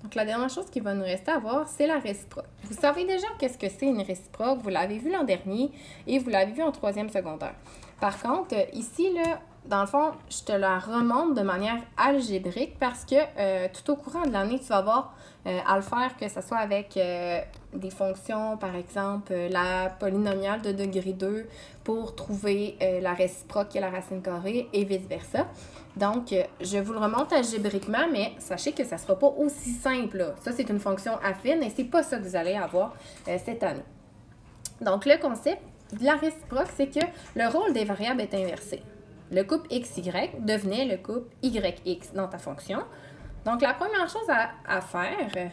Donc, la dernière chose qui va nous rester à voir, c'est la réciproque. Vous savez déjà qu'est-ce que c'est une réciproque. Vous l'avez vu l'an dernier et vous l'avez vu en troisième secondaire. Par contre, ici, là, dans le fond, je te la remonte de manière algébrique parce que tout au courant de l'année, tu vas avoir à le faire, que ce soit avec des fonctions, par exemple, la polynomiale de degré 2 pour trouver la réciproque et la racine carrée et vice-versa. Donc, je vous le remonte algébriquement, mais sachez que ça ne sera pas aussi simple, là. Ça, c'est une fonction affine et c'est pas ça que vous allez avoir cette année. Donc, le concept de la réciproque, c'est que le rôle des variables est inversé. Le couple XY devenait le couple YX dans ta fonction. Donc, la première chose à faire,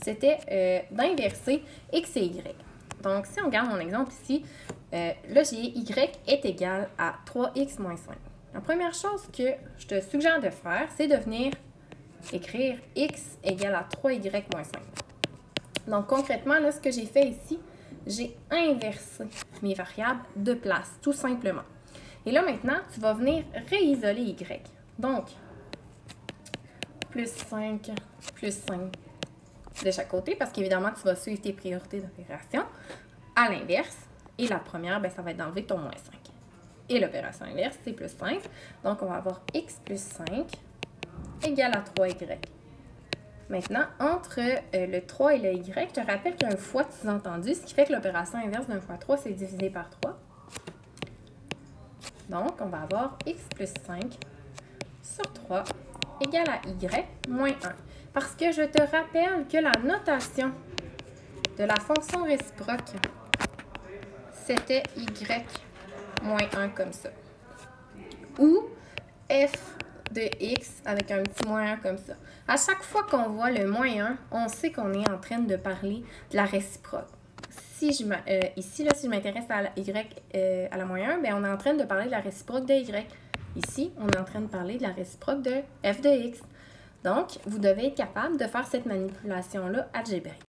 c'était d'inverser X et Y. Donc, si on regarde mon exemple ici, là, j'ai Y est égal à 3X moins 5. La première chose que je te suggère de faire, c'est de venir écrire X égale à 3Y moins 5. Donc, concrètement, là, ce que j'ai fait ici, j'ai inversé mes variables de place, tout simplement. Et là, maintenant, tu vas venir réisoler Y. Donc, plus 5 de chaque côté, parce qu'évidemment, tu vas suivre tes priorités d'opération. À l'inverse, et la première, bien, ça va être d'enlever ton moins 5. Et l'opération inverse, c'est plus 5. Donc, on va avoir X plus 5 égale à 3Y. Maintenant, entre le 3 et le Y, je te rappelle qu'il y a un fois de sous-entendu, ce qui fait que l'opération inverse d'un fois 3, c'est divisé par 3. Donc, on va avoir X plus 5 sur 3 égale à Y moins 1. Parce que je te rappelle que la notation de la fonction réciproque, c'était Y moins 1 comme ça. Ou F de X avec un petit moins 1 comme ça. À chaque fois qu'on voit le moins 1, on sait qu'on est en train de parler de la réciproque. Ici, là, si je m'intéresse à la Y à la moins 1, bien, on est en train de parler de la réciproque de Y. Ici, on est en train de parler de la réciproque de F de X. Donc, vous devez être capable de faire cette manipulation-là algébrique.